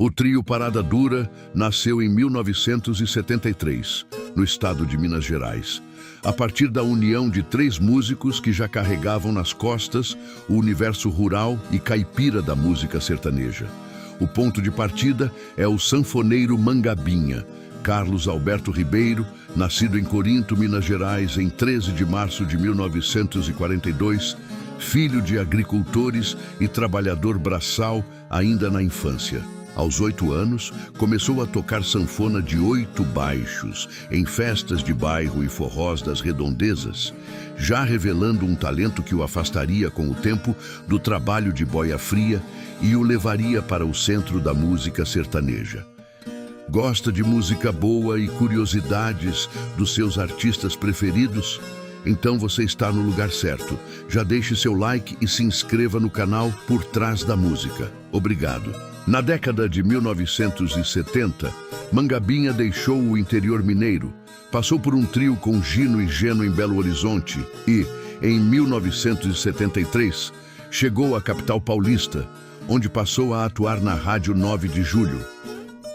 O trio Parada Dura nasceu em 1973, no estado de Minas Gerais, a partir da união de 3 músicos que já carregavam nas costas o universo rural e caipira da música sertaneja. O ponto de partida é o sanfoneiro Mangabinha, Carlos Alberto Ribeiro, nascido em Corinto, Minas Gerais, em 13 de março de 1942, filho de agricultores e trabalhador braçal ainda na infância. Aos 8 anos, começou a tocar sanfona de 8 baixos em festas de bairro e forrós das redondezas, já revelando um talento que o afastaria com o tempo do trabalho de boia fria e o levaria para o centro da música sertaneja. Gosta de música boa e curiosidades dos seus artistas preferidos? Então você está no lugar certo. Já deixe seu like e se inscreva no canal Por Trás da Música. Obrigado. Na década de 1970, Mangabinha deixou o interior mineiro, passou por um trio com Gino e Geno em Belo Horizonte e, em 1973, chegou à capital paulista, onde passou a atuar na Rádio 9 de Julho.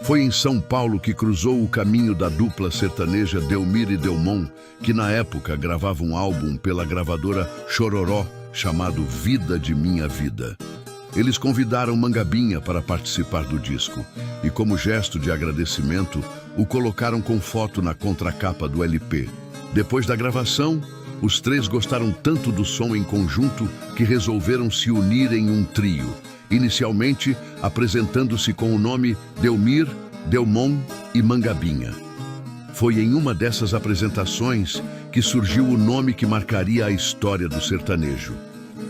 Foi em São Paulo que cruzou o caminho da dupla sertaneja Delmir e Delmon, que na época gravava um álbum pela gravadora Chororó, chamado Vida de Minha Vida. Eles convidaram Mangabinha para participar do disco e, como gesto de agradecimento, o colocaram com foto na contracapa do LP. Depois da gravação, os 3 gostaram tanto do som em conjunto que resolveram se unir em um trio, inicialmente apresentando-se com o nome Delmir, Delmon e Mangabinha. Foi em uma dessas apresentações que surgiu o nome que marcaria a história do sertanejo.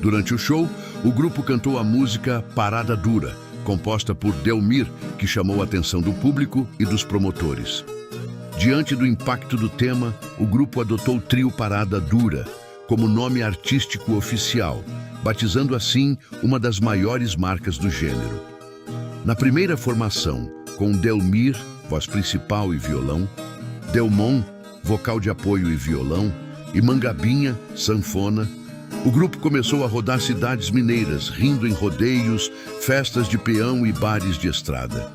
Durante o show, o grupo cantou a música Parada Dura, composta por Delmir, que chamou a atenção do público e dos promotores. Diante do impacto do tema, o grupo adotou o trio Parada Dura como nome artístico oficial, batizando assim uma das maiores marcas do gênero. Na primeira formação, com Delmir, voz principal e violão, Delmon, vocal de apoio e violão, e Mangabinha, sanfona, o grupo começou a rodar cidades mineiras, rindo em rodeios, festas de peão e bares de estrada.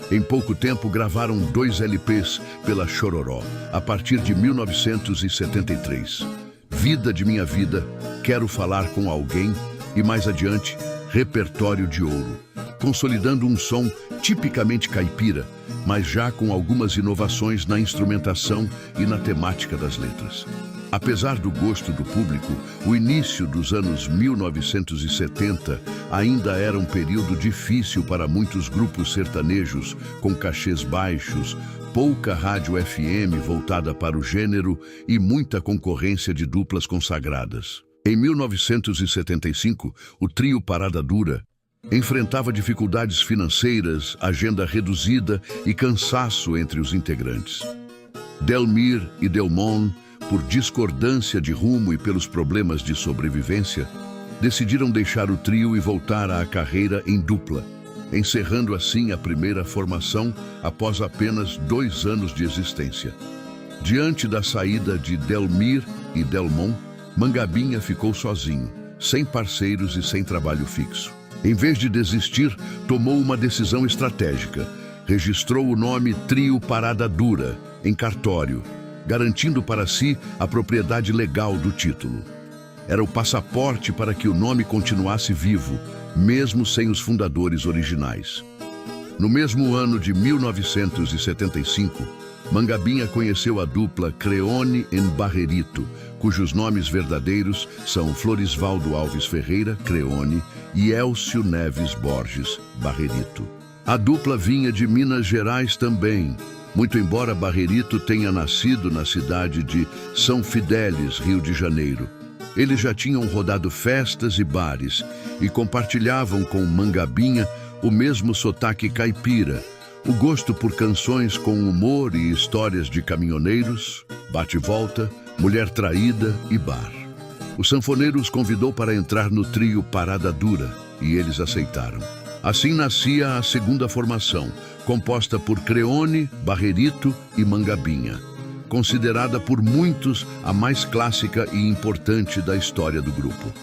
Em pouco tempo gravaram 2 LPs pela Chororó, a partir de 1973. Vida de Minha Vida, Quero Falar com Alguém e, mais adiante, Repertório de Ouro, consolidando um som tipicamente caipira, mas já com algumas inovações na instrumentação e na temática das letras. Apesar do gosto do público, o início dos anos 1970 ainda era um período difícil para muitos grupos sertanejos, com cachês baixos, pouca rádio FM voltada para o gênero e muita concorrência de duplas consagradas. Em 1975, o trio Parada Dura enfrentava dificuldades financeiras, agenda reduzida e cansaço entre os integrantes. Delmir e Delmon, por discordância de rumo e pelos problemas de sobrevivência, decidiram deixar o trio e voltar à carreira em dupla, encerrando assim a primeira formação após apenas 2 anos de existência. Diante da saída de Delmir e Delmon, Mangabinha ficou sozinho, sem parceiros e sem trabalho fixo. Em vez de desistir, tomou uma decisão estratégica. Registrou o nome Trio Parada Dura em cartório, garantindo para si a propriedade legal do título. Era o passaporte para que o nome continuasse vivo, mesmo sem os fundadores originais. No mesmo ano de 1975, Mangabinha conheceu a dupla Creone e Barrerito, cujos nomes verdadeiros são Florisvaldo Alves Ferreira, Creone, e Elcio Neves Borges, Barrerito. A dupla vinha de Minas Gerais também, muito embora Barrerito tenha nascido na cidade de São Fidélis, Rio de Janeiro. Eles já tinham rodado festas e bares e compartilhavam com Mangabinha o mesmo sotaque caipira, o gosto por canções com humor e histórias de caminhoneiros, bate-volta, mulher traída e bar. O sanfoneiro os convidou para entrar no trio Parada Dura e eles aceitaram. Assim nascia a segunda formação, composta por Creone, Barrerito e Mangabinha, considerada por muitos a mais clássica e importante da história do grupo.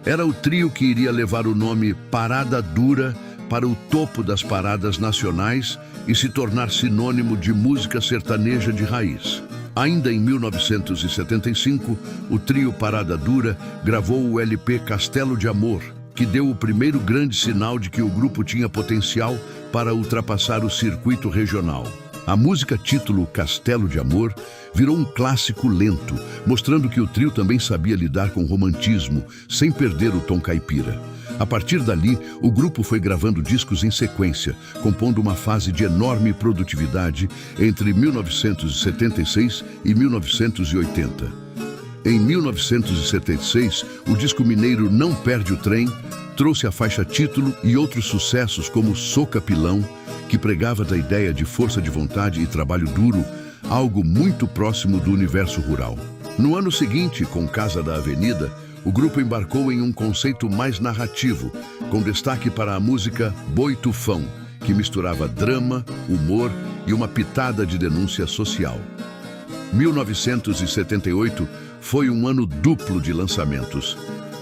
Era o trio que iria levar o nome Parada Dura para o topo das paradas nacionais e se tornar sinônimo de música sertaneja de raiz. Ainda em 1975, o trio Parada Dura gravou o LP Castelo de Amor, que deu o primeiro grande sinal de que o grupo tinha potencial para ultrapassar o circuito regional. A música título Castelo de Amor virou um clássico lento, mostrando que o trio também sabia lidar com romantismo, sem perder o tom caipira. A partir dali, o grupo foi gravando discos em sequência, compondo uma fase de enorme produtividade entre 1976 e 1980. Em 1976, o disco mineiro Não Perde o Trem trouxe a faixa título e outros sucessos como Sou Capilão, que pregava da ideia de força de vontade e trabalho duro, algo muito próximo do universo rural. No ano seguinte, com Casa da Avenida, o grupo embarcou em um conceito mais narrativo, com destaque para a música Boi Tufão, que misturava drama, humor e uma pitada de denúncia social. 1978 foi um ano duplo de lançamentos.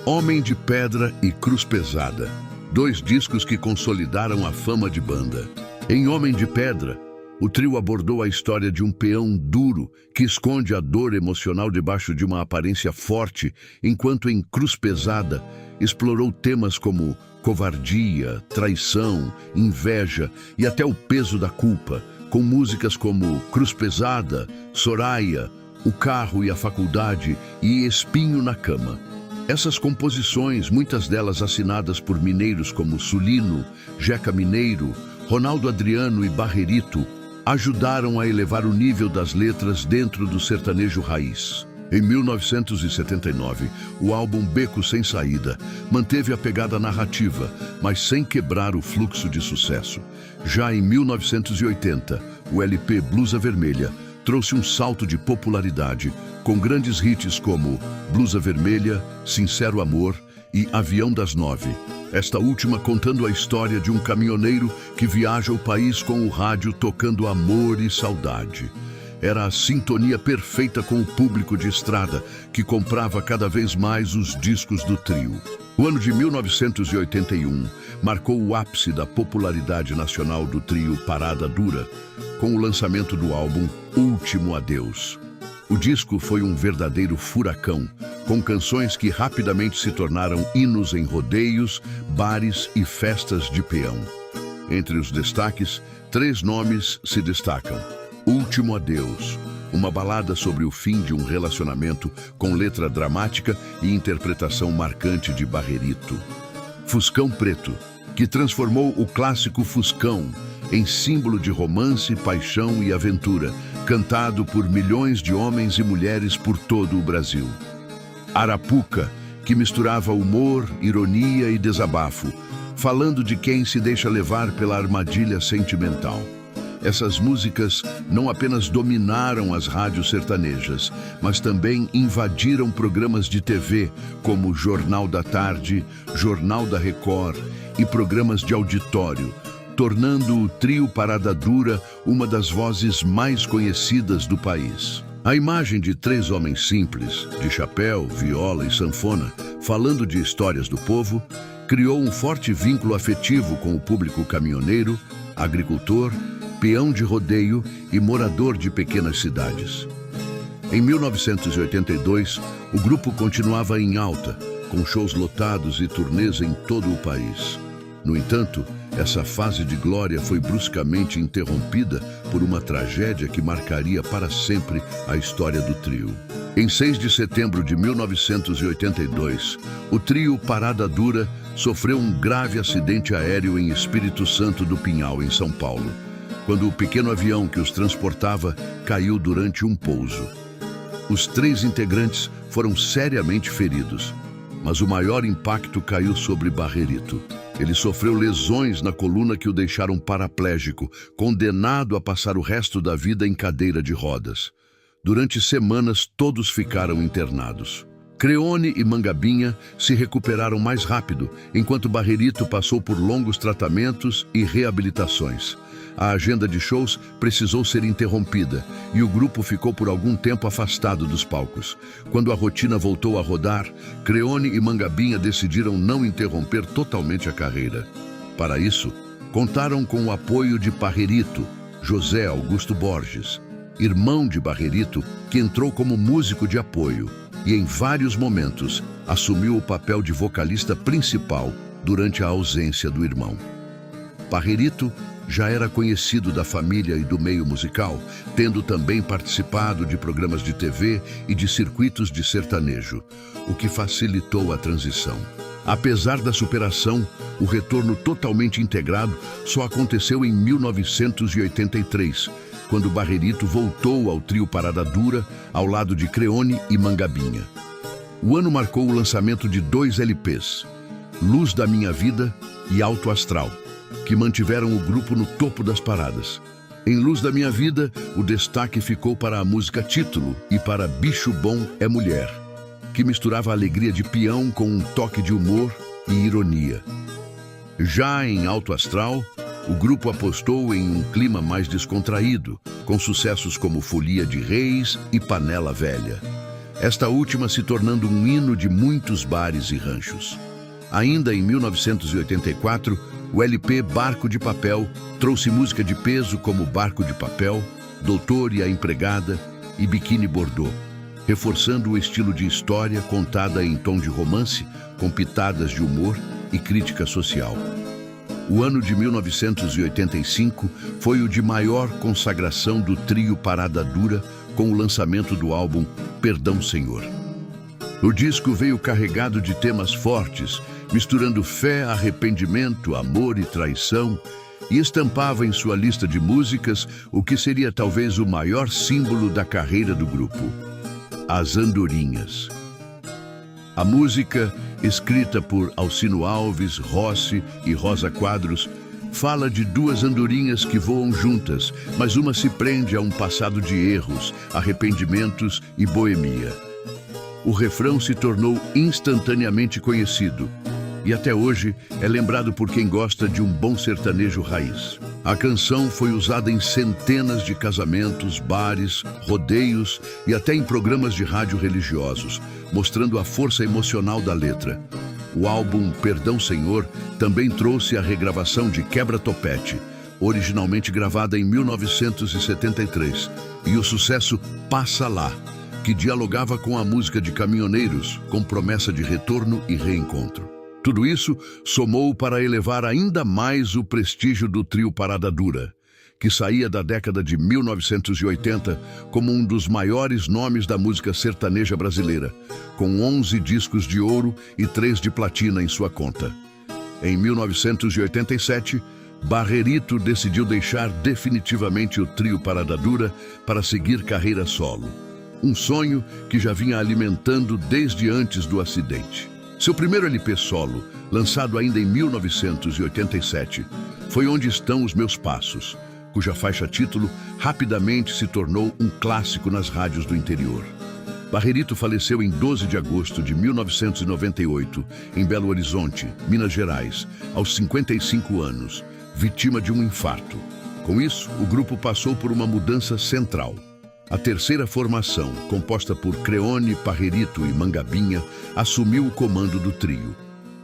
Homem de Pedra e Cruz Pesada, dois discos que consolidaram a fama de banda. Em Homem de Pedra, o trio abordou a história de um peão duro que esconde a dor emocional debaixo de uma aparência forte, enquanto em Cruz Pesada explorou temas como covardia, traição, inveja e até o peso da culpa, com músicas como Cruz Pesada, Soraya, O Carro e a Faculdade e Espinho na Cama. Essas composições, muitas delas assinadas por mineiros como Sulino, Jeca Mineiro, Ronaldo Adriano e Barrerito, ajudaram a elevar o nível das letras dentro do sertanejo raiz. Em 1979, o álbum Beco Sem Saída manteve a pegada narrativa, mas sem quebrar o fluxo de sucesso. Já em 1980, o LP Blusa Vermelha trouxe um salto de popularidade, com grandes hits como Blusa Vermelha, Sincero Amor e Avião das 9. Esta última contando a história de um caminhoneiro que viaja o país com o rádio tocando amor e saudade. Era a sintonia perfeita com o público de estrada, que comprava cada vez mais os discos do trio. O ano de 1981 marcou o ápice da popularidade nacional do trio Parada Dura, com o lançamento do álbum Último Adeus. O disco foi um verdadeiro furacão, com canções que rapidamente se tornaram hinos em rodeios, bares e festas de peão. Entre os destaques, 3 nomes se destacam. Último Adeus, uma balada sobre o fim de um relacionamento com letra dramática e interpretação marcante de Barrerito. Fuscão Preto, que transformou o clássico Fuscão em símbolo de romance, paixão e aventura, cantado por milhões de homens e mulheres por todo o Brasil. Arapuca, que misturava humor, ironia e desabafo, falando de quem se deixa levar pela armadilha sentimental. Essas músicas não apenas dominaram as rádios sertanejas, mas também invadiram programas de TV como Jornal da Tarde, Jornal da Record e programas de auditório, tornando o trio Parada Dura uma das vozes mais conhecidas do país. A imagem de 3 homens simples, de chapéu, viola e sanfona, falando de histórias do povo, criou um forte vínculo afetivo com o público caminhoneiro, agricultor, peão de rodeio e morador de pequenas cidades. Em 1982, o grupo continuava em alta, com shows lotados e turnês em todo o país. No entanto, essa fase de glória foi bruscamente interrompida por uma tragédia que marcaria para sempre a história do trio. Em 6 de setembro de 1982, o trio Parada Dura sofreu um grave acidente aéreo em Espírito Santo do Pinhal, em São Paulo, quando o pequeno avião que os transportava caiu durante um pouso. Os 3 integrantes foram seriamente feridos, mas o maior impacto caiu sobre Barrerito. Ele sofreu lesões na coluna que o deixaram paraplégico, condenado a passar o resto da vida em cadeira de rodas. Durante semanas, todos ficaram internados. Creone e Mangabinha se recuperaram mais rápido, enquanto Barrerito passou por longos tratamentos e reabilitações. A agenda de shows precisou ser interrompida e o grupo ficou por algum tempo afastado dos palcos. Quando a rotina voltou a rodar, Creone e Mangabinha decidiram não interromper totalmente a carreira. Para isso, contaram com o apoio de Parrerito, José Augusto Borges, irmão de Barrerito, que entrou como músico de apoio e, em vários momentos, assumiu o papel de vocalista principal durante a ausência do irmão. Parrerito já era conhecido da família e do meio musical, tendo também participado de programas de TV e de circuitos de sertanejo, o que facilitou a transição. Apesar da superação, o retorno totalmente integrado só aconteceu em 1983, quando Barrerito voltou ao trio Parada Dura, ao lado de Creone e Mangabinha. O ano marcou o lançamento de 2 LPs, Luz da Minha Vida e Alto Astral, que mantiveram o grupo no topo das paradas. Em Luz da Minha Vida, o destaque ficou para a música título e para Bicho Bom é Mulher, que misturava a alegria de peão com um toque de humor e ironia. Já em Alto Astral, o grupo apostou em um clima mais descontraído, com sucessos como Folia de Reis e Panela Velha, esta última se tornando um hino de muitos bares e ranchos. Ainda em 1984, o LP Barco de Papel trouxe música de peso como Barco de Papel, Doutor e a Empregada e Biquíni Bordeaux, reforçando o estilo de história contada em tom de romance, com pitadas de humor e crítica social. O ano de 1985 foi o de maior consagração do trio Parada Dura, com o lançamento do álbum Perdão Senhor. O disco veio carregado de temas fortes, misturando fé, arrependimento, amor e traição, e estampava em sua lista de músicas o que seria talvez o maior símbolo da carreira do grupo: As Andorinhas. A música, escrita por Alcino Alves, Rossi e Rosa Quadros, fala de 2 andorinhas que voam juntas, mas uma se prende a um passado de erros, arrependimentos e boemia. O refrão se tornou instantaneamente conhecido e até hoje é lembrado por quem gosta de um bom sertanejo raiz. A canção foi usada em centenas de casamentos, bares, rodeios e até em programas de rádio religiosos, mostrando a força emocional da letra. O álbum Perdão Senhor também trouxe a regravação de Quebra Topete, originalmente gravada em 1973, e o sucesso Passa Lá, que dialogava com a música de caminhoneiros, com promessa de retorno e reencontro. Tudo isso somou para elevar ainda mais o prestígio do trio Parada Dura, que saía da década de 1980 como um dos maiores nomes da música sertaneja brasileira, com 11 discos de ouro e 3 de platina em sua conta. Em 1987, Barrerito decidiu deixar definitivamente o trio Parada Dura para seguir carreira solo, um sonho que já vinha alimentando desde antes do acidente. Seu primeiro LP solo, lançado ainda em 1987, foi Onde Estão os Meus Passos, cuja faixa título rapidamente se tornou um clássico nas rádios do interior. Barrerito faleceu em 12 de agosto de 1998, em Belo Horizonte, Minas Gerais, aos 55 anos, vítima de um infarto. Com isso, o grupo passou por uma mudança central. A terceira formação, composta por Creone, Parrerito e Mangabinha, assumiu o comando do trio.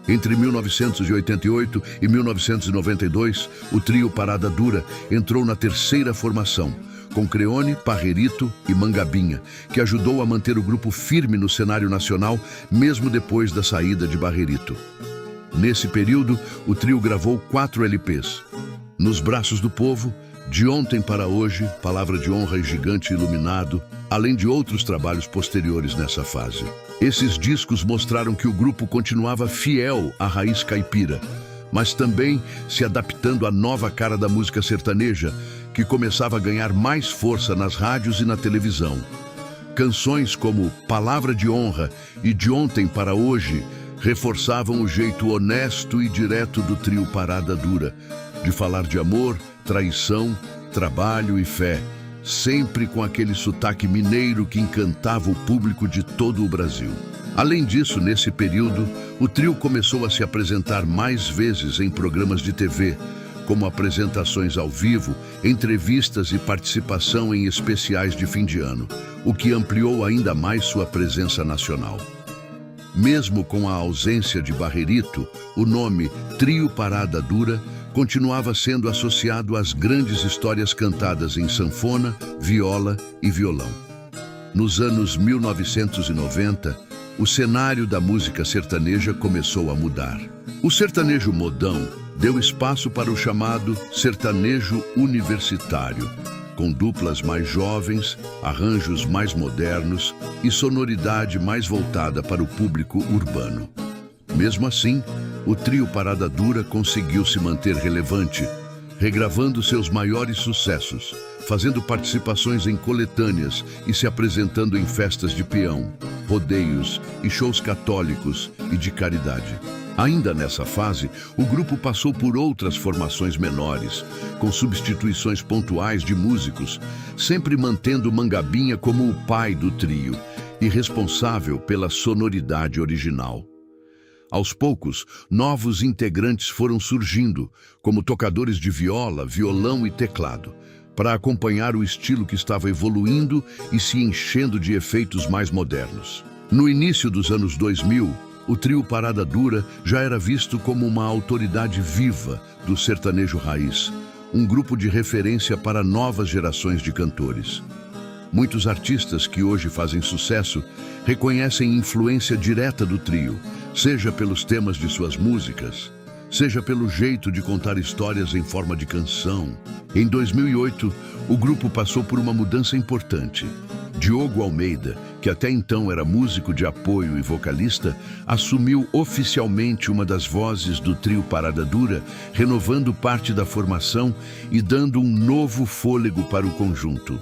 Entre 1988 e 1992, o trio Parada Dura entrou na terceira formação, com Creone, Parrerito e Mangabinha, que ajudou a manter o grupo firme no cenário nacional, mesmo depois da saída de Barrerito. Nesse período, o trio gravou 4 LPs. Nos Braços do Povo, De Ontem para Hoje, Palavra de Honra e Gigante Iluminado, além de outros trabalhos posteriores nessa fase. Esses discos mostraram que o grupo continuava fiel à raiz caipira, mas também se adaptando à nova cara da música sertaneja, que começava a ganhar mais força nas rádios e na televisão. Canções como Palavra de Honra e De Ontem para Hoje reforçavam o jeito honesto e direto do trio Parada Dura, de falar de amor, traição, trabalho e fé, sempre com aquele sotaque mineiro que encantava o público de todo o Brasil. Além disso, nesse período, o trio começou a se apresentar mais vezes em programas de TV, como apresentações ao vivo, entrevistas e participação em especiais de fim de ano, o que ampliou ainda mais sua presença nacional. Mesmo com a ausência de Barrerito, o nome Trio Parada Dura continuava sendo associado às grandes histórias cantadas em sanfona, viola e violão. Nos anos 1990, o cenário da música sertaneja começou a mudar. O sertanejo modão deu espaço para o chamado sertanejo universitário, com duplas mais jovens, arranjos mais modernos e sonoridade mais voltada para o público urbano. Mesmo assim, o trio Parada Dura conseguiu se manter relevante, regravando seus maiores sucessos, fazendo participações em coletâneas e se apresentando em festas de peão, rodeios e shows católicos e de caridade. Ainda nessa fase, o grupo passou por outras formações menores, com substituições pontuais de músicos, sempre mantendo Mangabinha como o pai do trio e responsável pela sonoridade original. Aos poucos, novos integrantes foram surgindo, como tocadores de viola, violão e teclado, para acompanhar o estilo que estava evoluindo e se enchendo de efeitos mais modernos. No início dos anos 2000, o trio Parada Dura já era visto como uma autoridade viva do sertanejo raiz, um grupo de referência para novas gerações de cantores. Muitos artistas que hoje fazem sucesso reconhecem influência direta do trio, seja pelos temas de suas músicas, seja pelo jeito de contar histórias em forma de canção. Em 2008, o grupo passou por uma mudança importante. Diogo Almeida, que até então era músico de apoio e vocalista, assumiu oficialmente uma das vozes do trio Parada Dura, renovando parte da formação e dando um novo fôlego para o conjunto.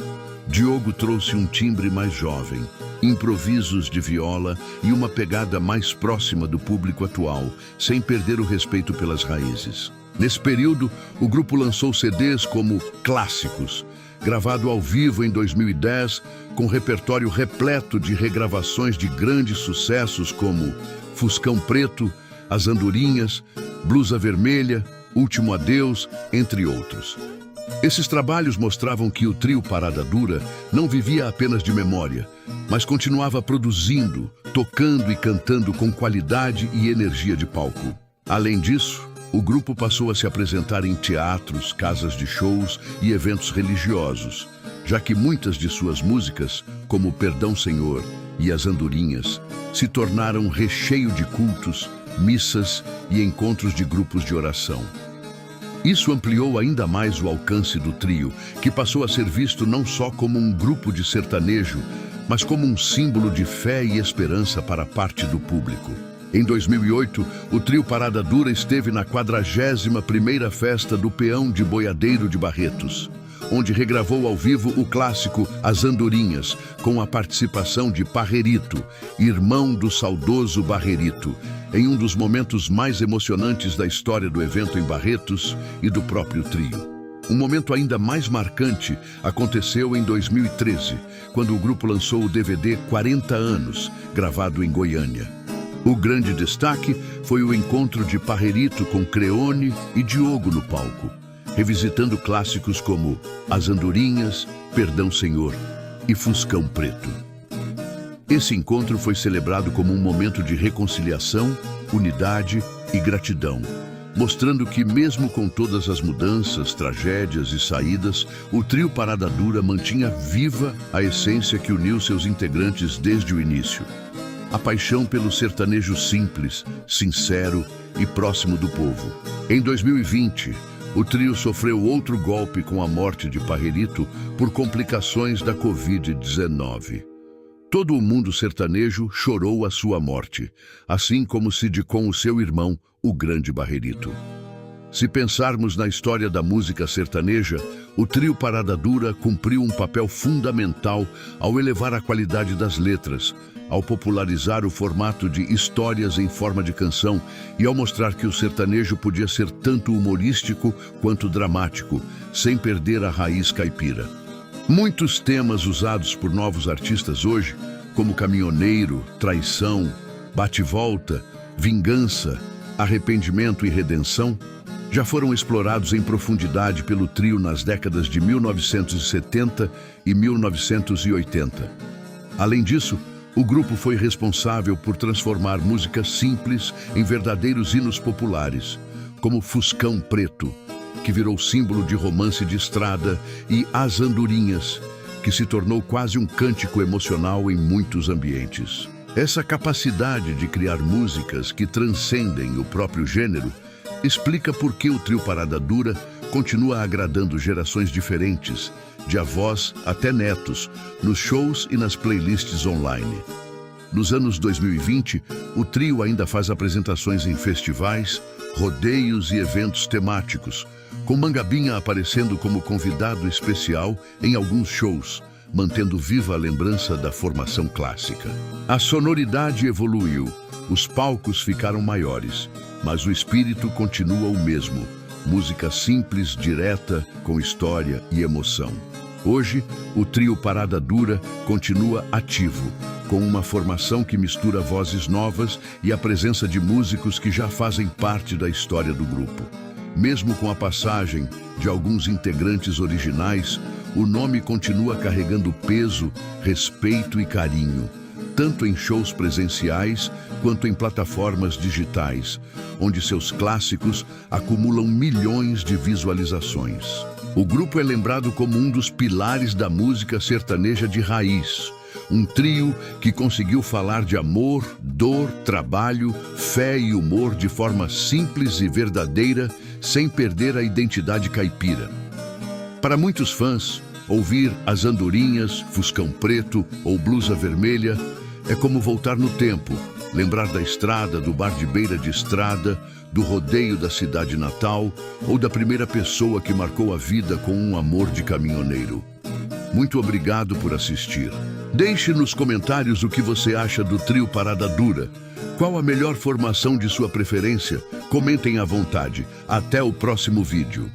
Diogo trouxe um timbre mais jovem, improvisos de viola e uma pegada mais próxima do público atual, sem perder o respeito pelas raízes. Nesse período, o grupo lançou CDs como Clássicos, gravado ao vivo em 2010, com repertório repleto de regravações de grandes sucessos como Fuscão Preto, As Andorinhas, Blusa Vermelha, Último Adeus, entre outros. Esses trabalhos mostravam que o trio Parada Dura não vivia apenas de memória, mas continuava produzindo, tocando e cantando com qualidade e energia de palco. Além disso, o grupo passou a se apresentar em teatros, casas de shows e eventos religiosos, já que muitas de suas músicas, como Perdão Senhor e As Andorinhas, se tornaram recheio de cultos, missas e encontros de grupos de oração. Isso ampliou ainda mais o alcance do trio, que passou a ser visto não só como um grupo de sertanejo, mas como um símbolo de fé e esperança para parte do público. Em 2008, o trio Parada Dura esteve na 41ª Festa do Peão de Boiadeiro de Barretos, onde regravou ao vivo o clássico As Andorinhas, com a participação de Parrerito, irmão do saudoso Barrerito, em um dos momentos mais emocionantes da história do evento em Barretos e do próprio trio. Um momento ainda mais marcante aconteceu em 2013, quando o grupo lançou o DVD 40 Anos, gravado em Goiânia. O grande destaque foi o encontro de Parrerito com Creone e Diogo no palco, revisitando clássicos como As Andorinhas, Perdão Senhor e Fuscão Preto. Esse encontro foi celebrado como um momento de reconciliação, unidade e gratidão, mostrando que mesmo com todas as mudanças, tragédias e saídas, o trio Parada Dura mantinha viva a essência que uniu seus integrantes desde o início. A paixão pelo sertanejo simples, sincero e próximo do povo. Em 2020, o trio sofreu outro golpe com a morte de Parrerito por complicações da Covid-19. Todo o mundo sertanejo chorou a sua morte, assim como se dedicou o seu irmão, o grande Barrerito. Se pensarmos na história da música sertaneja, o trio Parada Dura cumpriu um papel fundamental ao elevar a qualidade das letras, ao popularizar o formato de histórias em forma de canção e ao mostrar que o sertanejo podia ser tanto humorístico quanto dramático, sem perder a raiz caipira. Muitos temas usados por novos artistas hoje, como Caminhoneiro, Traição, Bate-Volta, Vingança, Arrependimento e Redenção, já foram explorados em profundidade pelo trio nas décadas de 1970 e 1980. Além disso, O grupo foi responsável por transformar músicas simples em verdadeiros hinos populares, como Fuscão Preto, que virou símbolo de romance de estrada, e As Andorinhas, que se tornou quase um cântico emocional em muitos ambientes. Essa capacidade de criar músicas que transcendem o próprio gênero explica por que o trio Parada Dura continua agradando gerações diferentes, de avós até netos, nos shows e nas playlists online. Nos anos 2020, o trio ainda faz apresentações em festivais, rodeios e eventos temáticos, com Mangabinha aparecendo como convidado especial em alguns shows, mantendo viva a lembrança da formação clássica. A sonoridade evoluiu, os palcos ficaram maiores, mas o espírito continua o mesmo. Música simples, direta, com história e emoção. Hoje, o trio Parada Dura continua ativo, com uma formação que mistura vozes novas e a presença de músicos que já fazem parte da história do grupo. Mesmo com a passagem de alguns integrantes originais, o nome continua carregando peso, respeito e carinho, tanto em shows presenciais quanto em plataformas digitais, onde seus clássicos acumulam milhões de visualizações. O grupo é lembrado como um dos pilares da música sertaneja de raiz, um trio que conseguiu falar de amor, dor, trabalho, fé e humor de forma simples e verdadeira, sem perder a identidade caipira. Para muitos fãs, ouvir As Andorinhas, Fuscão Preto ou Blusa Vermelha é como voltar no tempo, lembrar da estrada, do bar de beira de estrada, do rodeio da cidade natal ou da primeira pessoa que marcou a vida com um amor de caminhoneiro. Muito obrigado por assistir. Deixe nos comentários o que você acha do trio Parada Dura. Qual a melhor formação de sua preferência? Comentem à vontade. Até o próximo vídeo.